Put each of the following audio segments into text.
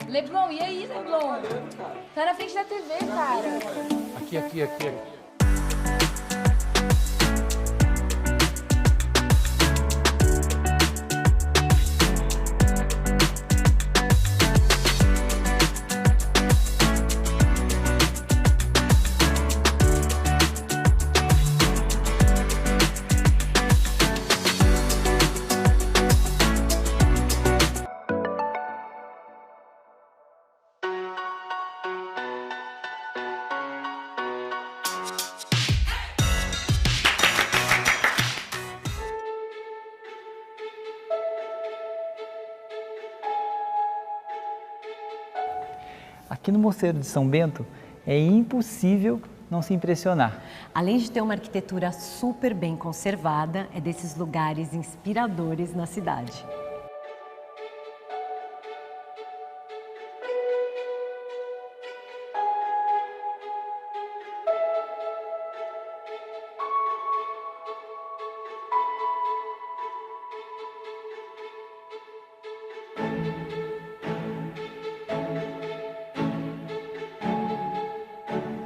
Leblon, e aí, Leblon? Tá na frente da TV, cara. Aqui. Aqui no Mosteiro de São Bento é impossível não se impressionar. Além de ter uma arquitetura super bem conservada, é desses lugares inspiradores na cidade.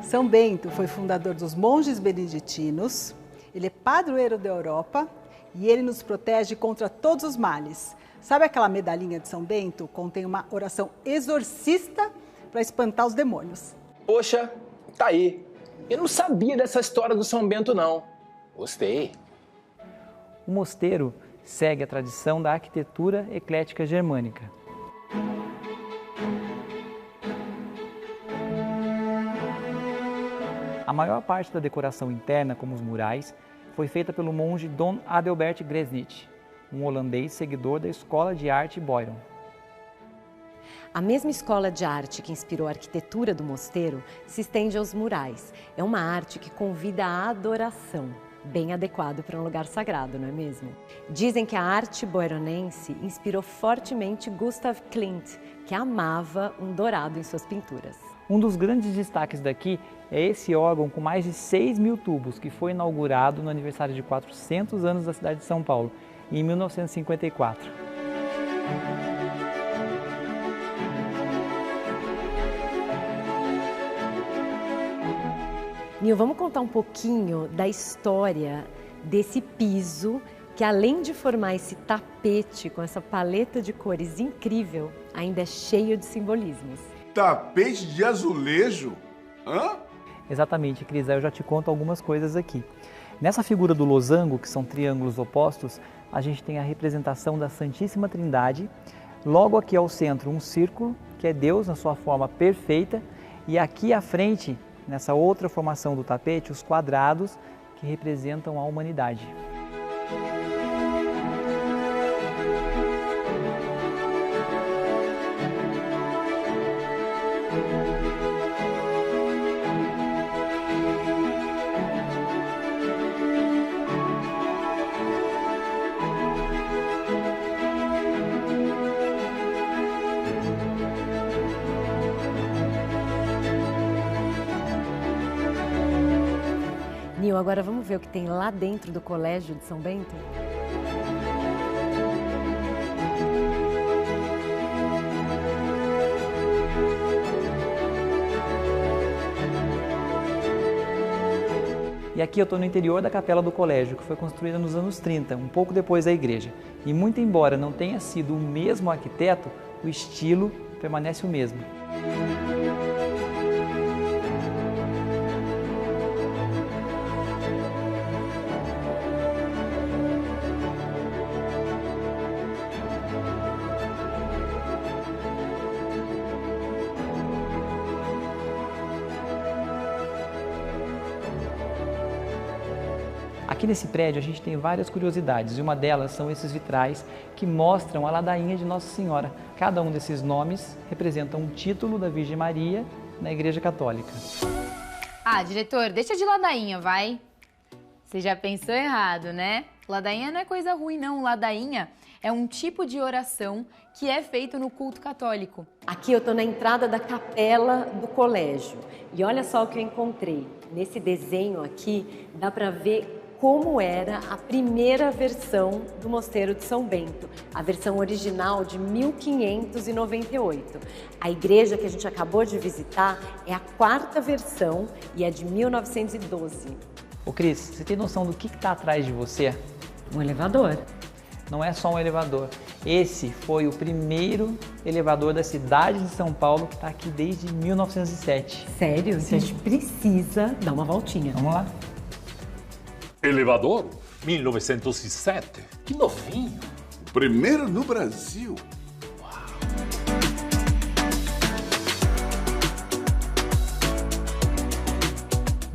São Bento foi fundador dos monges beneditinos, ele é padroeiro da Europa e ele nos protege contra todos os males. Sabe aquela medalhinha de São Bento? Contém uma oração exorcista para espantar os demônios. Poxa, tá aí. Eu não sabia dessa história do São Bento, não. Gostei. O mosteiro segue a tradição da arquitetura eclética germânica. A maior parte da decoração interna, como os murais, foi feita pelo monge Dom Adelbert Gresnitz, um holandês seguidor da Escola de Arte Boyron. A mesma escola de arte que inspirou a arquitetura do mosteiro se estende aos murais. É uma arte que convida à adoração, bem adequado para um lugar sagrado, não é mesmo? Dizem que a arte boyronense inspirou fortemente Gustav Klimt, que amava um dourado em suas pinturas. Um dos grandes destaques daqui é esse órgão com mais de 6.000 tubos, que foi inaugurado no aniversário de 400 anos da cidade de São Paulo, em 1954. Nil, vamos contar um pouquinho da história desse piso, que além de formar esse tapete com essa paleta de cores incrível, ainda é cheio de simbolismos. Tapete de azulejo? Hã? Exatamente, Cris, aí eu já te conto algumas coisas aqui. Nessa figura do losango, que são triângulos opostos, a gente tem a representação da Santíssima Trindade. Logo aqui ao centro, um círculo, que é Deus na sua forma perfeita. E aqui à frente, nessa outra formação do tapete, os quadrados, que representam a humanidade. Nil, agora vamos ver o que tem lá dentro do Colégio de São Bento? E aqui eu estou no interior da capela do colégio, que foi construída nos anos 30, um pouco depois da igreja. E muito embora não tenha sido o mesmo arquiteto, o estilo permanece o mesmo. Aqui nesse prédio a gente tem várias curiosidades e uma delas são esses vitrais que mostram a ladainha de Nossa Senhora. Cada um desses nomes representa um título da Virgem Maria na Igreja Católica. Ah, diretor, deixa de ladainha, vai. Você já pensou errado, né? Ladainha não é coisa ruim, não. Ladainha é um tipo de oração que é feito no culto católico. Aqui eu estou na entrada da capela do colégio e olha só o que eu encontrei. Nesse desenho aqui dá para ver como era a primeira versão do Mosteiro de São Bento, a versão original de 1598. A igreja que a gente acabou de visitar é a 4ª versão e é de 1912. Ô Cris, você tem noção do que está atrás de você? Um elevador. Não é só um elevador. Esse foi o primeiro elevador da cidade de São Paulo que está aqui desde 1907. Sério? Sim. A gente precisa dar uma voltinha. Vamos lá. Elevador? 1907. Que novinho. Primeiro no Brasil.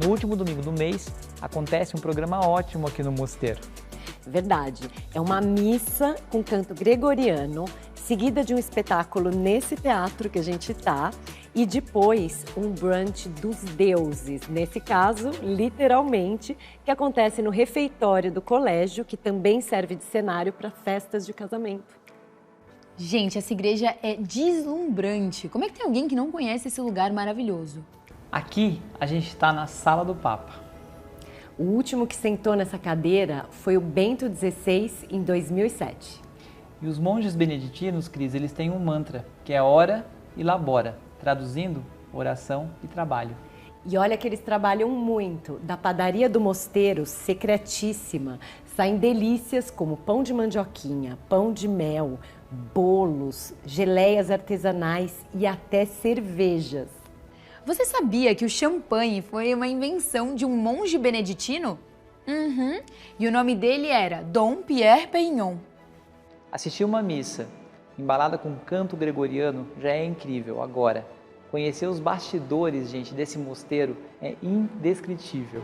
No último domingo do mês, acontece um programa ótimo aqui no Mosteiro. Verdade. É uma missa com canto gregoriano, seguida de um espetáculo nesse teatro que a gente tá, e depois um brunch dos deuses, nesse caso, literalmente, que acontece no refeitório do colégio, que também serve de cenário para festas de casamento. Gente, essa igreja é deslumbrante. Como é que tem alguém que não conhece esse lugar maravilhoso? Aqui a gente está na Sala do Papa. O último que sentou nessa cadeira foi o Bento XVI, em 2007. E os monges beneditinos, Cris, eles têm um mantra, que é ora e labora, traduzindo oração e trabalho. E olha que eles trabalham muito. Da padaria do mosteiro, secretíssima, saem delícias como pão de mandioquinha, pão de mel, bolos, geleias artesanais e até cervejas. Você sabia que o champanhe foi uma invenção de um monge beneditino? E o nome dele era Dom Pierre Perignon. Assistir uma missa embalada com canto gregoriano já é incrível. Agora, conhecer os bastidores, gente, desse mosteiro é indescritível.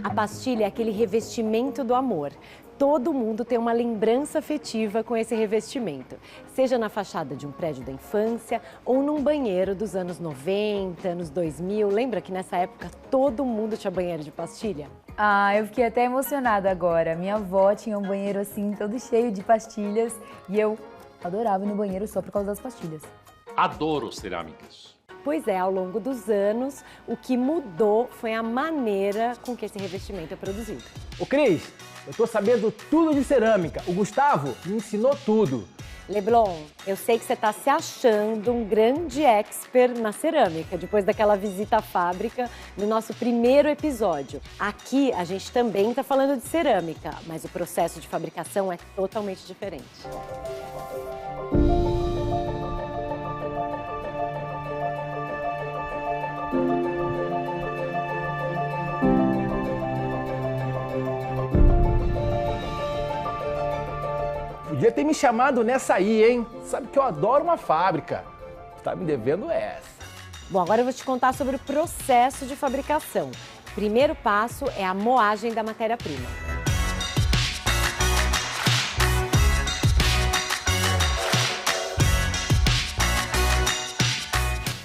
A pastilha é aquele revestimento do amor. Todo mundo tem uma lembrança afetiva com esse revestimento, seja na fachada de um prédio da infância ou num banheiro dos anos 90, anos 2000. Lembra que nessa época todo mundo tinha banheiro de pastilha? Ah, eu fiquei até emocionada agora. Minha avó tinha um banheiro assim, todo cheio de pastilhas, e eu adorava ir no banheiro só por causa das pastilhas. Adoro cerâmicas. Pois é, ao longo dos anos, o que mudou foi a maneira com que esse revestimento é produzido. Ô Cris, eu tô sabendo tudo de cerâmica. O Gustavo me ensinou tudo. Leblon, eu sei que você está se achando um grande expert na cerâmica, depois daquela visita à fábrica no nosso primeiro episódio. Aqui a gente também está falando de cerâmica, mas o processo de fabricação é totalmente diferente. Podia ter me chamado nessa aí, hein? Sabe que eu adoro uma fábrica. Tá me devendo essa. Bom, agora eu vou te contar sobre o processo de fabricação. O primeiro passo é a moagem da matéria-prima.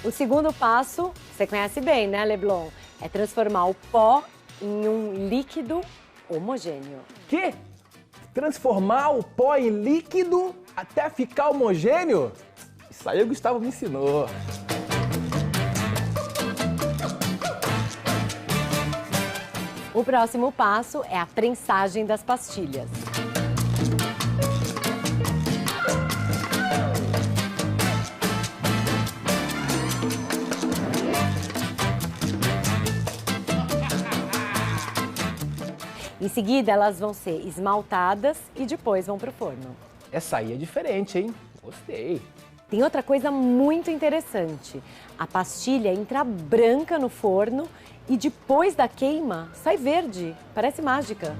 O segundo passo, você conhece bem, né, Leblon? É transformar o pó em um líquido homogêneo. Quê? Transformar o pó em líquido até ficar homogêneo? Isso aí o Gustavo me ensinou. O próximo passo é a prensagem das pastilhas. Em seguida, elas vão ser esmaltadas e depois vão para o forno. Essa aí é diferente, hein? Gostei. Tem outra coisa muito interessante. A pastilha entra branca no forno e depois da queima sai verde. Parece mágica.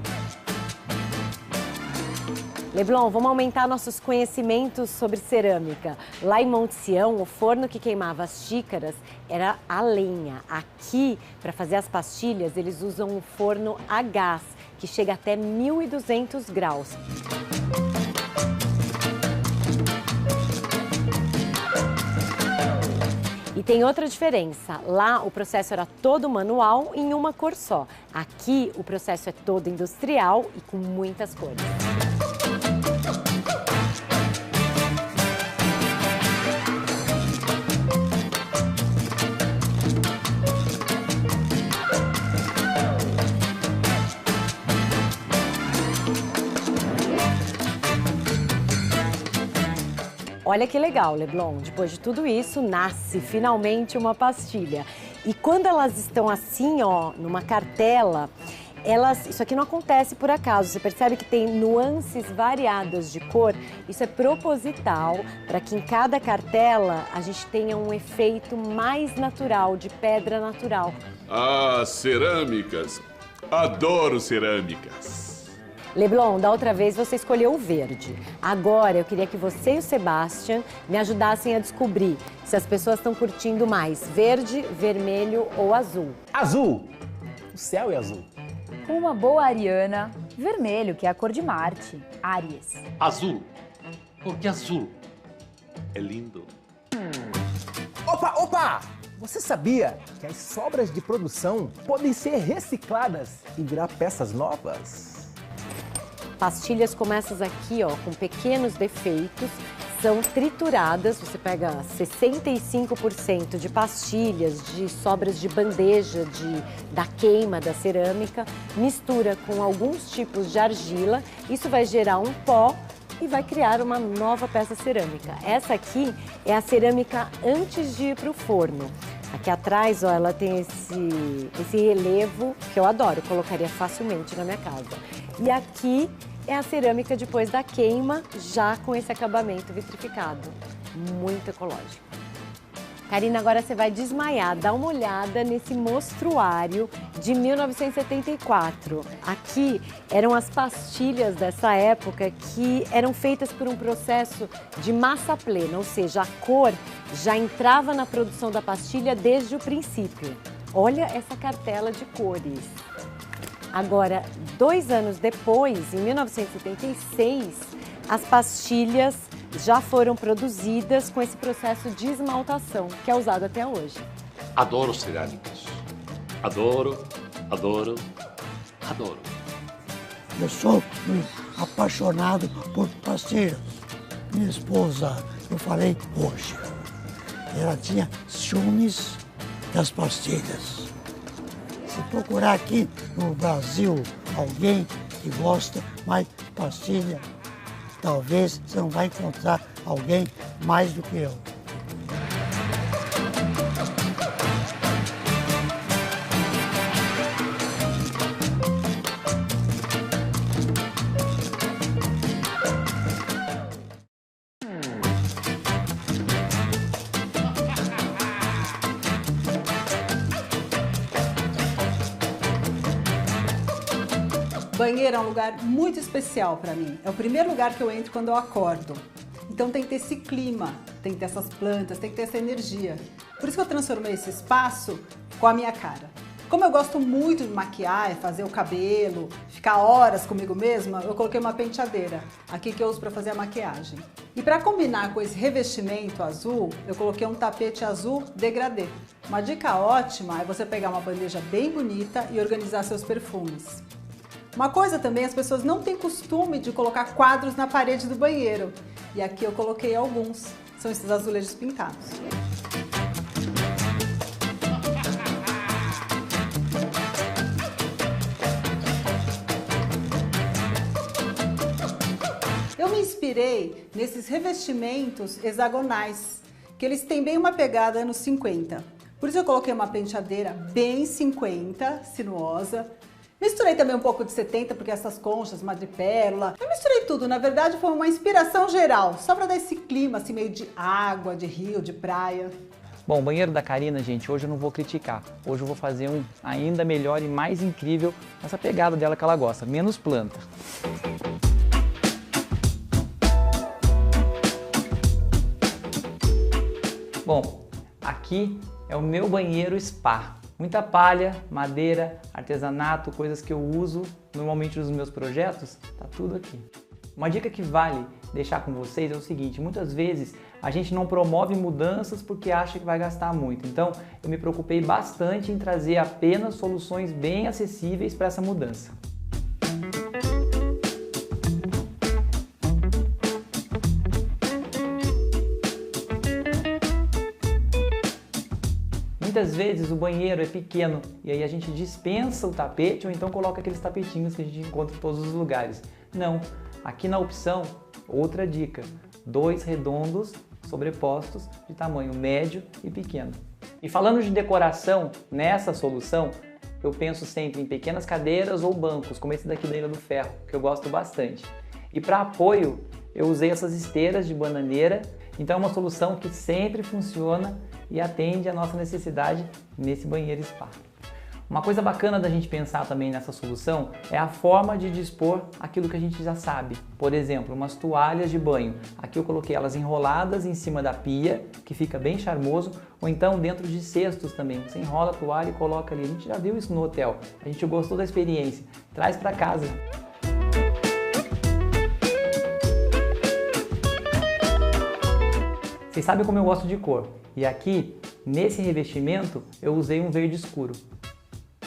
Leblon, vamos aumentar nossos conhecimentos sobre cerâmica. Lá em Monte Sião, o forno que queimava as xícaras era a lenha. Aqui, para fazer as pastilhas, eles usam um forno a gás, que chega até 1.200 graus. E tem outra diferença. Lá, o processo era todo manual em uma cor só. Aqui, o processo é todo industrial e com muitas cores. Olha que legal, Leblon. Depois de tudo isso, nasce finalmente uma pastilha. E quando elas estão assim, ó, numa cartela, isso aqui não acontece por acaso. Você percebe que tem nuances variadas de cor. Isso é proposital para que em cada cartela a gente tenha um efeito mais natural, de pedra natural. Ah, cerâmicas. Adoro cerâmicas. Leblon, da outra vez você escolheu o verde. Agora eu queria que você e o Sebastian me ajudassem a descobrir se as pessoas estão curtindo mais verde, vermelho ou azul. Azul! O céu é azul. Com uma boa ariana, vermelho, que é a cor de Marte, Áries. Azul. Porque azul é lindo. Opa, opa! Você sabia que as sobras de produção podem ser recicladas e virar peças novas? Pastilhas como essas aqui, ó, com pequenos defeitos, são trituradas. Você pega 65% de pastilhas, de sobras de bandeja, da queima da cerâmica, mistura com alguns tipos de argila. Isso vai gerar um pó e vai criar uma nova peça cerâmica. Essa aqui é a cerâmica antes de ir para o forno. Aqui atrás, ó, ela tem esse relevo que eu adoro, colocaria facilmente na minha casa. E aqui é a cerâmica depois da queima, já com esse acabamento vitrificado. Muito ecológico. Karina, agora você vai desmaiar. Dá uma olhada nesse mostruário de 1974. Aqui eram as pastilhas dessa época que eram feitas por um processo de massa plena, ou seja, a cor já entrava na produção da pastilha desde o princípio. Olha essa cartela de cores. Agora, 2 anos depois, em 1976, as pastilhas já foram produzidas com esse processo de esmaltação, que é usado até hoje. Adoro cerâmicas. Adoro, adoro, adoro. Eu sou apaixonado por pastilhas. Minha esposa, eu falei hoje, ela tinha ciúmes das pastilhas. Se procurar aqui no Brasil alguém que gosta mais de pastilha, talvez você não vai encontrar alguém mais do que eu. Banheiro é um lugar muito especial para mim. É o primeiro lugar que eu entro quando eu acordo. Então tem que ter esse clima, tem que ter essas plantas, tem que ter essa energia. Por isso que eu transformei esse espaço com a minha cara. Como eu gosto muito de maquiar, fazer o cabelo, ficar horas comigo mesma, eu coloquei uma penteadeira aqui que eu uso para fazer a maquiagem. E para combinar com esse revestimento azul, eu coloquei um tapete azul degradê. Uma dica ótima é você pegar uma bandeja bem bonita e organizar seus perfumes. Uma coisa também, as pessoas não têm costume de colocar quadros na parede do banheiro. E aqui eu coloquei alguns, são esses azulejos pintados. Eu me inspirei nesses revestimentos hexagonais, que eles têm bem uma pegada anos 50. Por isso eu coloquei uma penteadeira bem 50, sinuosa. Misturei também um pouco de 70, porque essas conchas, madrepérola, eu misturei tudo. Na verdade, foi uma inspiração geral, só para dar esse clima assim meio de água, de rio, de praia. Bom, o banheiro da Karina, gente, hoje eu não vou criticar. Hoje eu vou fazer um ainda melhor e mais incrível, essa pegada dela que ela gosta, menos planta. Bom, aqui é o meu banheiro spa. Muita palha, madeira, artesanato, coisas que eu uso normalmente nos meus projetos, tá tudo aqui. Uma dica que vale deixar com vocês é o seguinte: muitas vezes a gente não promove mudanças porque acha que vai gastar muito. Então, eu me preocupei bastante em trazer apenas soluções bem acessíveis para essa mudança. Muitas vezes o banheiro é pequeno e aí a gente dispensa o tapete ou então coloca aqueles tapetinhos que a gente encontra em todos os lugares. Não, Aqui na opção, outra dica, 2 redondos sobrepostos de tamanho médio e pequeno. E falando de decoração, nessa solução, eu penso sempre em pequenas cadeiras ou bancos, como esse daqui da Ilha do Ferro, que eu gosto bastante. E para apoio, eu usei essas esteiras de bananeira, então é uma solução que sempre funciona e atende a nossa necessidade nesse banheiro spa. Uma coisa bacana da gente pensar também nessa solução é a forma de dispor aquilo que a gente já sabe. Por exemplo, umas toalhas de banho. Aqui eu coloquei elas enroladas em cima da pia, que fica bem charmoso, ou então dentro de cestos também. Você enrola a toalha e coloca ali. A gente já viu isso no hotel, a gente gostou da experiência. Traz para casa. Vocês sabem como eu gosto de cor. E aqui, nesse revestimento, eu usei um verde escuro.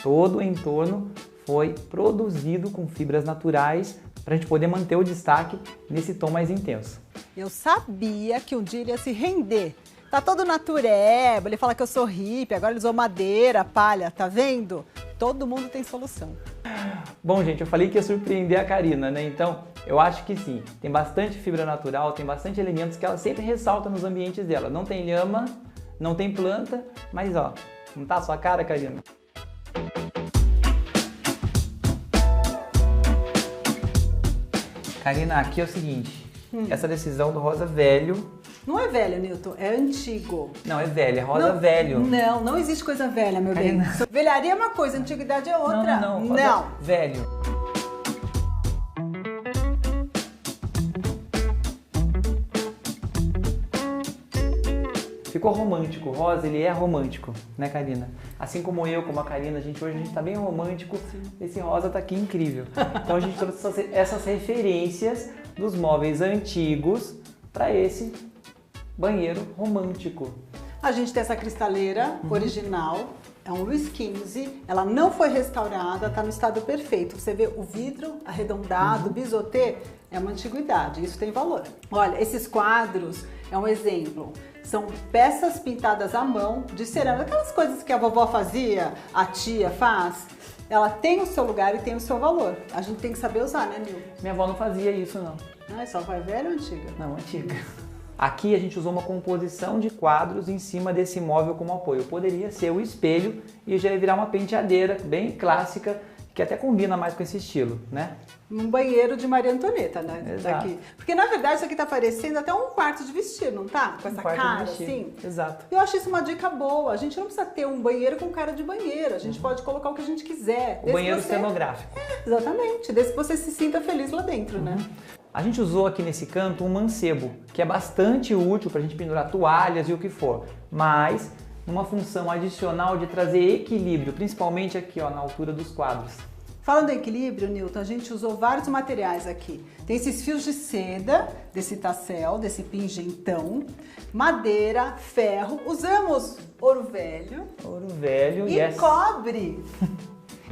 Todo o entorno foi produzido com fibras naturais para a gente poder manter o destaque nesse tom mais intenso. Eu sabia que um dia ele ia se render. Tá todo natureba, ele fala que eu sou hippie, agora ele usou madeira, palha, tá vendo? Todo mundo tem solução. Bom, gente, eu falei que ia surpreender a Karina, né? Então, eu acho que sim. Tem bastante fibra natural, tem bastante elementos que ela sempre ressalta nos ambientes dela. Não tem lhama, não tem planta, mas ó, não tá a sua cara, Karina? Karina, aqui é o seguinte, essa decisão do rosa velho... Não é velho, Newton, é antigo. Não, é velho, é rosa velho. Não, não existe coisa velha, meu bem. Velharia é uma coisa, antiguidade é outra. Não, rosa velho. Ficou romântico, o rosa ele é romântico, né, Karina? Assim como eu, como a Karina, hoje a gente tá bem romântico, esse rosa tá aqui incrível. Então a gente trouxe essas referências dos móveis antigos para esse banheiro romântico. A gente tem essa cristaleira original, é um Luiz XV, ela não foi restaurada, tá no estado perfeito. Você vê o vidro arredondado, bisotê, é uma antiguidade, isso tem valor. Olha, esses quadros é um exemplo. São peças pintadas à mão de cerâmica, aquelas coisas que a vovó fazia, a tia faz. Ela tem o seu lugar e tem o seu valor. A gente tem que saber usar, né, Nil? Minha avó não fazia isso, não. Não, é só vai velha ou antiga? Não, antiga. Aqui a gente usou uma composição de quadros em cima desse móvel como apoio. Poderia ser o espelho e já ia virar uma penteadeira bem clássica, que até combina mais com esse estilo, né? Um banheiro de Maria Antonieta, né? Exato. Daqui. Porque na verdade isso aqui tá parecendo até um quarto de vestir, não tá? Com essa cara assim. Exato. Eu acho isso uma dica boa. A gente não precisa ter um banheiro com cara de banheiro. A gente pode colocar o que a gente quiser. O banheiro cenográfico. Exatamente. Desde que você se sinta feliz lá dentro, né? A gente usou aqui nesse canto um mancebo, que é bastante útil para a gente pendurar toalhas e o que for, mas uma função adicional de trazer equilíbrio, principalmente aqui ó, na altura dos quadros. Falando em equilíbrio, Newton, a gente usou vários materiais aqui. Tem esses fios de seda, desse tassel, desse pingentão, madeira, ferro, usamos ouro velho. Ouro velho e cobre.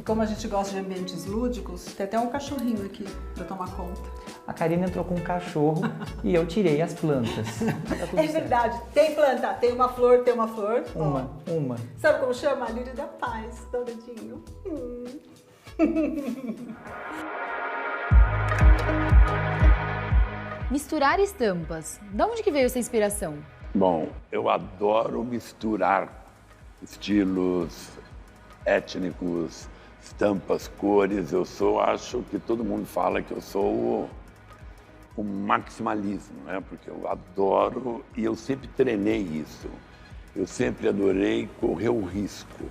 Como a gente gosta de ambientes lúdicos, tem até um cachorrinho aqui para tomar conta. A Karina entrou com um cachorro e eu tirei as plantas. Tá é verdade, tem planta, tem uma flor, Uma. Sabe como chama? A lírio da paz, dá o dedinho. Misturar estampas. Da onde que veio essa inspiração? Bom, eu adoro misturar estilos étnicos, estampas, cores. Acho que todo mundo fala que eu sou o maximalismo, né? Porque eu adoro e eu sempre treinei isso. Eu sempre adorei correr o risco.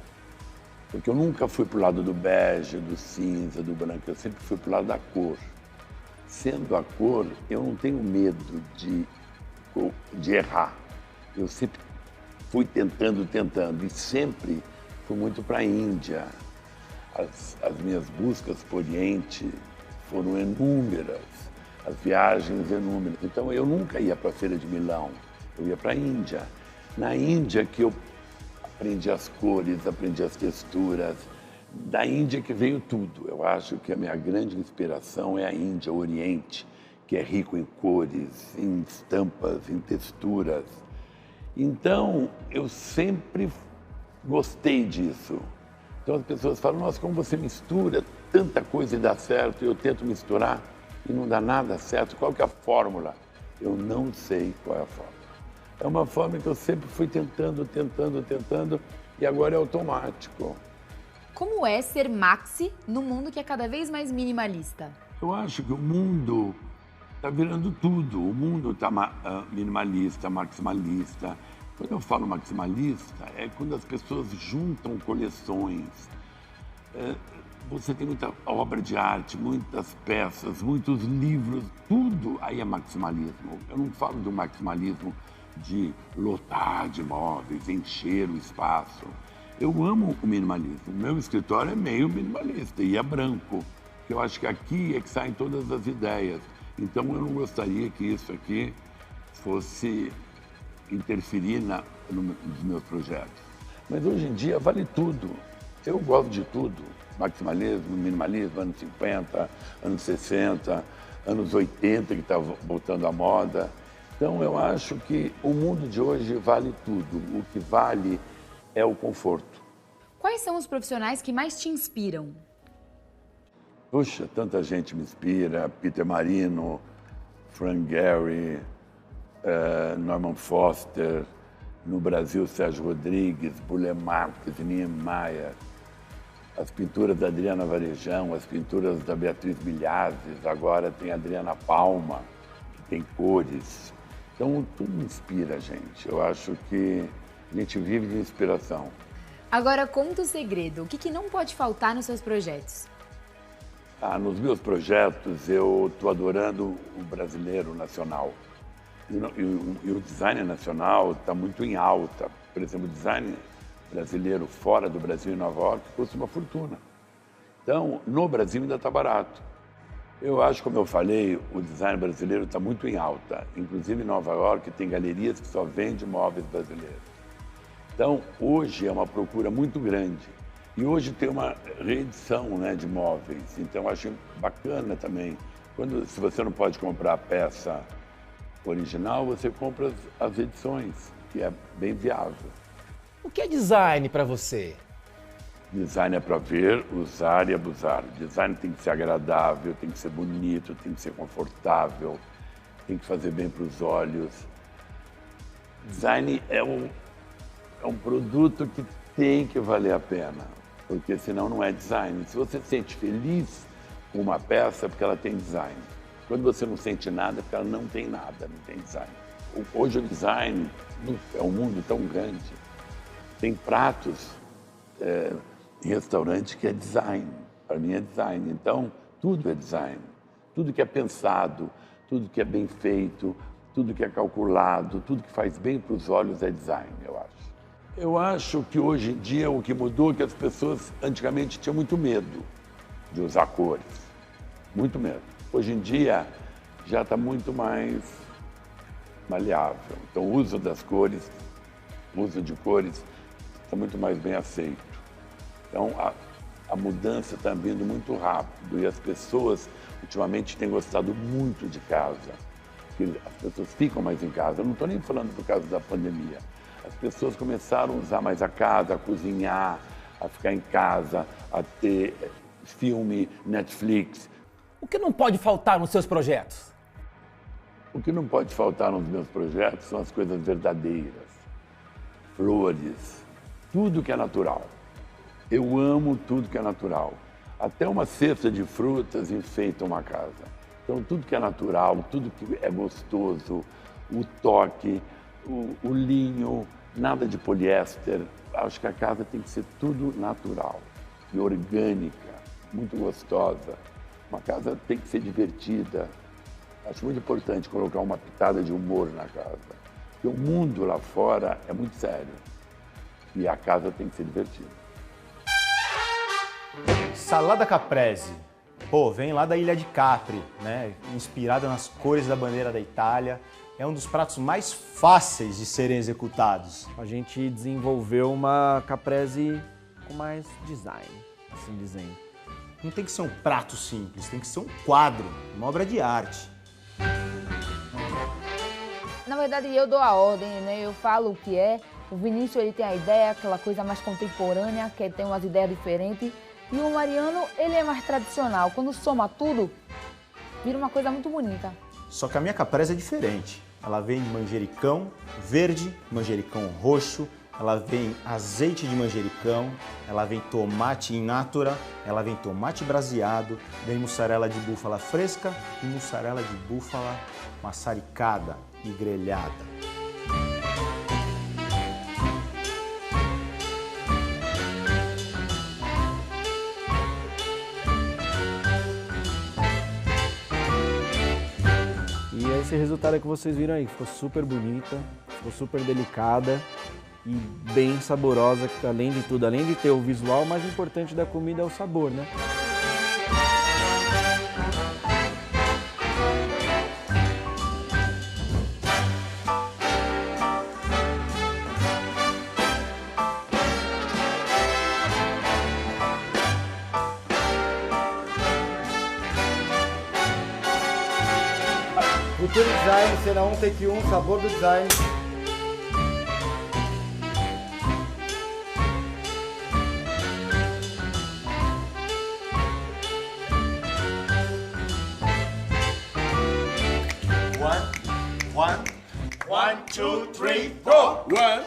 Porque eu nunca fui pro lado do bege, do cinza, do branco, eu sempre fui pro lado da cor. Sendo a cor, eu não tenho medo de errar. Eu sempre fui tentando, e sempre fui muito para a Índia. As minhas buscas por Oriente foram inúmeras, as viagens inúmeras. Então eu nunca ia para a Feira de Milão, eu ia para a Índia. Na Índia que eu aprendi as cores, aprendi as texturas. Da Índia que veio tudo. Eu acho que a minha grande inspiração é a Índia, o Oriente, que é rico em cores, em estampas, em texturas. Então, eu sempre gostei disso. Então as pessoas falam, nossa, como você mistura tanta coisa e dá certo, e eu tento misturar e não dá nada certo. Qual que é a fórmula? Eu não sei qual é a fórmula. É uma fórmula que eu sempre fui tentando, e agora é automático. Como é ser maxi no mundo que é cada vez mais minimalista? Eu acho que o mundo está virando tudo. O mundo está minimalista, maximalista. Quando eu falo maximalista, é quando as pessoas juntam coleções. Você tem muita obra de arte, muitas peças, muitos livros, tudo aí é maximalismo. Eu não falo do maximalismo de lotar de móveis, encher o espaço. Eu amo o minimalismo. O meu escritório é meio minimalista e é branco. Eu acho que aqui é que saem todas as ideias. Então eu não gostaria que isso aqui fosse interferir nos meus projetos. Mas hoje em dia vale tudo. Eu gosto de tudo. Maximalismo, minimalismo, anos 50, anos 60, anos 80 que está voltando à moda. Então eu acho que o mundo de hoje vale tudo. O que vale é o conforto. Quais são os profissionais que mais te inspiram? Puxa, tanta gente me inspira. Peter Marino, Frank Gehry, Norman Foster. No Brasil, Sérgio Rodrigues, Burle Marx, Niemeyer. As pinturas da Adriana Varejão, as pinturas da Beatriz Milhazes. Agora tem a Adriana Palma, que tem cores. Então, tudo inspira a gente. Eu acho que a gente vive de inspiração. Agora, conta o segredo. O que não pode faltar nos seus projetos? Nos meus projetos, eu estou adorando o brasileiro nacional. E o design nacional está muito em alta. Por exemplo, o design brasileiro fora do Brasil, em Nova York, custa uma fortuna. Então, no Brasil ainda está barato. Eu acho, como eu falei, o design brasileiro está muito em alta. Inclusive, em Nova York, tem galerias que só vendem móveis brasileiros. Então, hoje é uma procura muito grande. E hoje tem uma reedição, né, de móveis. Então, eu acho bacana também. Se você não pode comprar a peça original, você compra as edições, que é bem viável. O que é design para você? Design é para ver, usar e abusar. Design tem que ser agradável, tem que ser bonito, tem que ser confortável, tem que fazer bem para os olhos. Design é um produto que tem que valer a pena, porque senão não é design. Se você se sente feliz com uma peça, é porque ela tem design. Quando você não sente nada, é porque ela não tem nada, não tem design. Hoje o design é um mundo tão grande. Tem pratos em restaurante que é design. Para mim é design. Então, tudo é design. Tudo que é pensado, tudo que é bem feito, tudo que é calculado, tudo que faz bem para os olhos é design, eu acho. Eu acho que hoje em dia o que mudou é que as pessoas antigamente tinham muito medo de usar cores. Muito medo. Hoje em dia já está muito mais maleável. Então o uso das cores, o uso de cores está muito mais bem aceito. Então a mudança está vindo muito rápido e as pessoas ultimamente têm gostado muito de casa. Porque as pessoas ficam mais em casa. Eu não estou nem falando por causa da pandemia. As pessoas começaram a usar mais a casa, a cozinhar, a ficar em casa, a ter filme, Netflix. O que não pode faltar nos seus projetos? O que não pode faltar nos meus projetos são as coisas verdadeiras. Flores, tudo que é natural. Eu amo tudo que é natural. Até uma cesta de frutas enfeita uma casa. Então, tudo que é natural, tudo que é gostoso, o toque, o linho, nada de poliéster. Acho que a casa tem que ser tudo natural e orgânica, muito gostosa. Uma casa tem que ser divertida. Acho muito importante colocar uma pitada de humor na casa. Porque o mundo lá fora é muito sério. E a casa tem que ser divertida. Salada caprese. Pô, vem lá da Ilha de Capri, né? Inspirada nas cores da bandeira da Itália. É um dos pratos mais fáceis de serem executados. A gente desenvolveu uma caprese com mais design, assim dizendo. Não tem que ser um prato simples, tem que ser um quadro, uma obra de arte. Na verdade, eu dou a ordem, né? Eu falo o que é. O Vinícius, ele tem a ideia, aquela coisa mais contemporânea, que tem umas ideias diferentes. E o Mariano, ele é mais tradicional. Quando soma tudo, Vira uma coisa muito bonita. Só que a minha caprese é diferente. Ela vem manjericão verde, manjericão roxo, ela vem azeite de manjericão, ela vem tomate in natura, ela vem tomate braseado, vem mussarela de búfala fresca e mussarela de búfala maçaricada e grelhada. E esse resultado que vocês viram aí, ficou super bonita, ficou super delicada e bem saborosa, que além de tudo, além de ter o visual, o mais importante da comida é o sabor, né? Futuro Design, cena 1, take 1, sabor do design. One, two, three, go! One.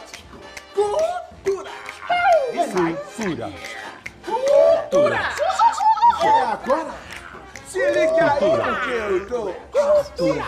Cultura! Cultura! Cultura! É agora! Se liga aí, Cultura! meu! Cultura!